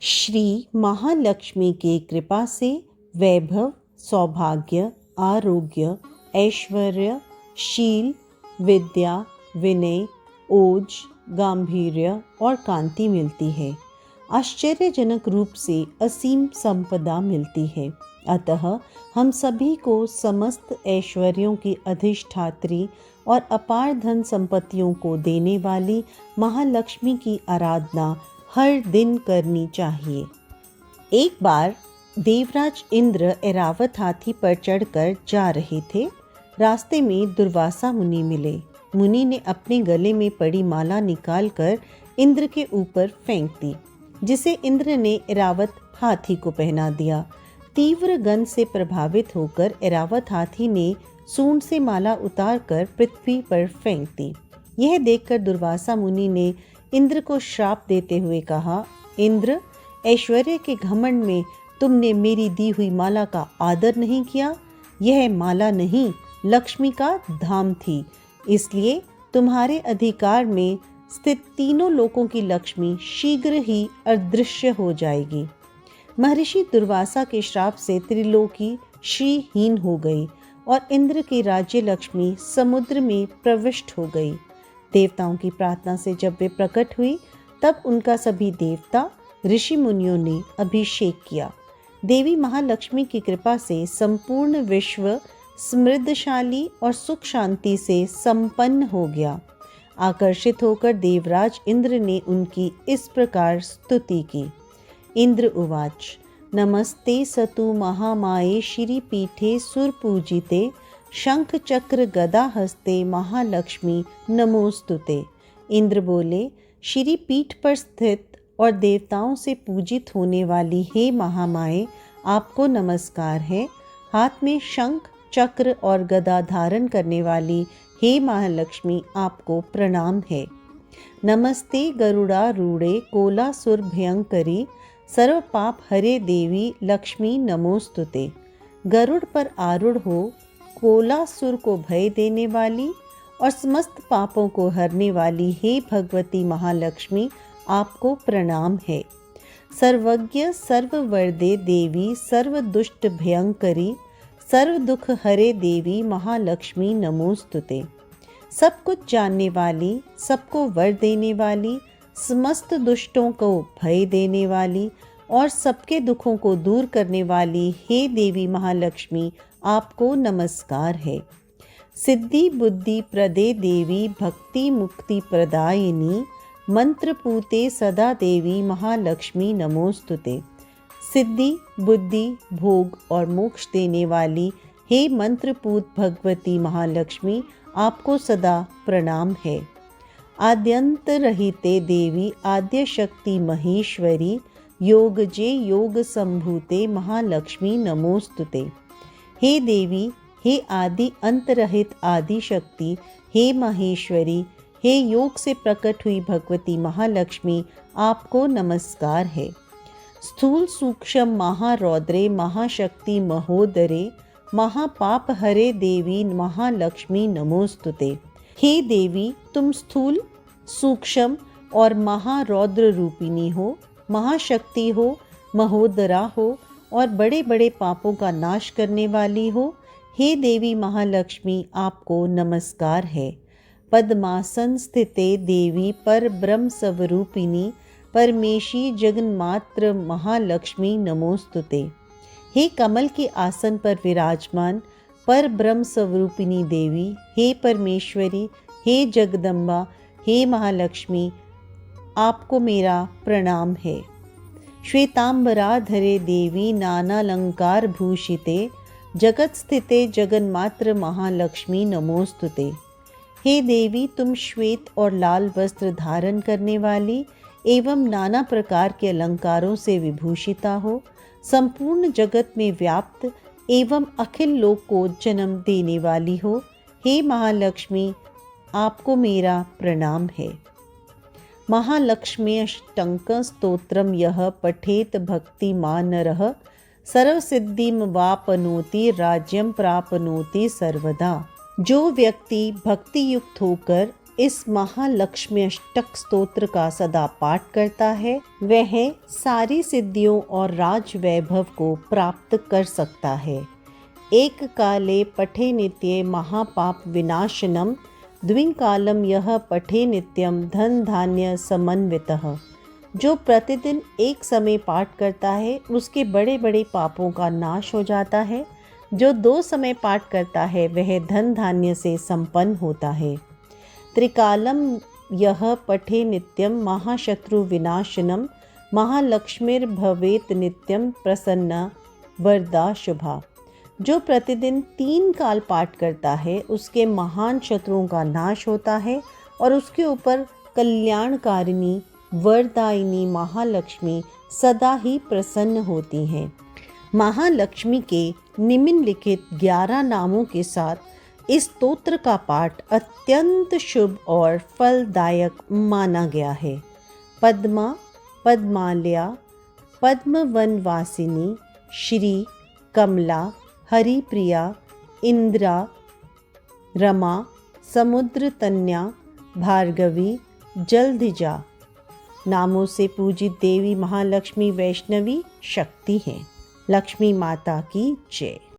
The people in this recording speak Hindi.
श्री महालक्ष्मी की कृपा से वैभव, सौभाग्य, आरोग्य, ऐश्वर्य, शील, विद्या, विनय, ओज, गांधीर्य और कांति मिलती है। आश्चर्यजनक रूप से असीम संपदा मिलती है। अतः हम सभी को समस्त ऐश्वर्यों की अधिष्ठात्री और अपार धन संपत्तियों को देने वाली महालक्ष्मी की आराधना हर दिन करनी चाहिए। एक बार देवराज इंद्र ऐरावत हाथी पर चढ़कर जा रहे थे। रास्ते में दुर्वासा मुनि मिले। मुनि ने अपने गले में पड़ी माला निकालकर इंद्र के ऊपर फेंक दी, जिसे इंद्र ने ऐरावत हाथी को पहना दिया। तीव्र गंध से प्रभावित होकर ऐरावत हाथी ने सूंड से माला उतारकर पृथ्वी पर फेंक दी। यह देखकर दुर्वासा मुनि ने इंद्र को श्राप देते हुए कहा, इंद्र, ऐश्वर्य के घमंड में तुमने मेरी दी हुई माला का आदर नहीं किया। यह माला नहीं, लक्ष्मी का धाम थी, इसलिए तुम्हारे अधिकार में स्थित तीनों लोकों की लक्ष्मी शीघ्र ही अदृश्य हो जाएगी। महर्षि दुर्वासा के श्राप से त्रिलोकी श्रीहीन हो गई और इंद्र की राज्य लक्ष्मी समुद्र में प्रविष्ट हो गई। देवताओं की प्रार्थना से जब वे प्रकट हुई, तब उनका सभी देवता ऋषि मुनियों ने अभिषेक किया। देवी महालक्ष्मी की कृपा से संपूर्ण विश्व समृद्धशाली और सुख शांति से संपन्न हो गया। आकर्षित होकर देवराज इंद्र ने उनकी इस प्रकार स्तुति की। इंद्र उवाच, नमस्ते सतु महामाये श्रीपीठे सुरपूजिते शंख चक्र गदा हस्ते महालक्ष्मी नमोस्तुते। इंद्र बोले, श्री पीठ पर स्थित और देवताओं से पूजित होने वाली हे महामाये, आपको नमस्कार है। हाथ में शंख चक्र और गदा धारण करने वाली हे महालक्ष्मी, आपको प्रणाम है। नमस्ते गरुड़ारूढ़े कोलासुर भयंकरी सर्व पाप हरे देवी लक्ष्मी नमोस्तुते। गरुड़ पर आरूढ़ हो कोलासुर को भय देने वाली और समस्त पापों को हरने वाली हे भगवती महालक्ष्मी, आपको प्रणाम है। सर्वज्ञ सर्ववरदे देवी सर्व दुष्ट भयंकरी सर्व दुख हरे देवी महालक्ष्मी नमोस्तुते। सब कुछ जानने वाली, सबको वर देने वाली, समस्त दुष्टों को भय देने वाली और सबके दुखों को दूर करने वाली हे देवी महालक्ष्मी, आपको नमस्कार है। सिद्धि बुद्धि प्रदे देवी भक्ति मुक्ति प्रदायिनी मंत्र पूते सदा देवी महालक्ष्मी नमोस्तुते। सिद्धि बुद्धि भोग और मोक्ष देने वाली हे मंत्रपूत भगवती महालक्ष्मी, आपको सदा प्रणाम है। आद्यंत रहिते देवी आद्य शक्ति महेश्वरी योगजे योग संभूते महालक्ष्मी नमोस्तुते। हे देवी, हे आदि अंत रहित आदि शक्ति, हे महेश्वरी, हे योग से प्रकट हुई भगवती महालक्ष्मी, आपको नमस्कार है। स्थूल सूक्ष्म महारौद्रे महाशक्ति महोदरे महापाप हरे देवी महालक्ष्मी नमोस्तुते। हे देवी, तुम स्थूल सूक्ष्म और महारौद्र रूपिणी हो, महाशक्ति हो, महोदरा हो और बड़े बड़े पापों का नाश करने वाली हो। हे देवी महालक्ष्मी, आपको नमस्कार है। पद्मासन स्थिते देवी पर ब्रह्म स्वरूपिणी परमेशी जगन्मात्र महालक्ष्मी नमोस्तुते। हे कमल के आसन पर विराजमान पर ब्रह्म स्वरूपिणी देवी, हे परमेश्वरी, हे जगदम्बा, हे महालक्ष्मी, आपको मेरा प्रणाम है। श्वेतांबराधरे देवी नानालंकार भूषिते जगत स्थिते जगन्मात्र महालक्ष्मी नमोस्तुते। हे देवी, तुम श्वेत और लाल वस्त्र धारण करने वाली एवं नाना प्रकार के अलंकारों से विभूषिता हो, संपूर्ण जगत में व्याप्त एवं अखिल लोक को जन्म देने वाली हो। हे महालक्ष्मी, आपको मेरा प्रणाम है। महालक्ष्म्यष्टक स्तोत्रम यह पठेत भक्तिमानरः सर्वसिद्धिम वापनोति राज्यम प्रापनोति सर्वदा। जो व्यक्ति भक्ति युक्त होकर इस महालक्ष्मी अष्टक स्तोत्र का सदा पाठ करता है वह सारी सिद्धियों और राज वैभव को प्राप्त कर सकता है। एक काले पठे नित्ये महापाप विनाशनम, द्विकालम यह पठे नित्यम धन धान्य समन्वितः। जो प्रतिदिन एक समय पाठ करता है उसके बड़े बड़े पापों का नाश हो जाता है। जो 2 समय पाठ करता है वह धन धान्य से संपन्न होता है। त्रिकालम यह पठे नित्यम महाशत्रु विनाशनम, महालक्ष्मीर्भवेत नित्यम प्रसन्न वरदा शुभा। जो प्रतिदिन 3 काल पाठ करता है उसके महान शत्रुओं का नाश होता है और उसके ऊपर कल्याणकारिणी वरदायिनी महालक्ष्मी सदा ही प्रसन्न होती हैं। महालक्ष्मी के निम्नलिखित 11 नामों के साथ इस स्तोत्र का पाठ अत्यंत शुभ और फलदायक माना गया है। पद्मा, पद्मालया, पद्मवनवासिनी, श्री, कमला, हरिप्रिया, इंद्रा, रमा, समुद्रतन्या, भार्गवी, जलधिजा नामों से पूजित देवी महालक्ष्मी वैष्णवी शक्ति हैं। लक्ष्मी माता की जय।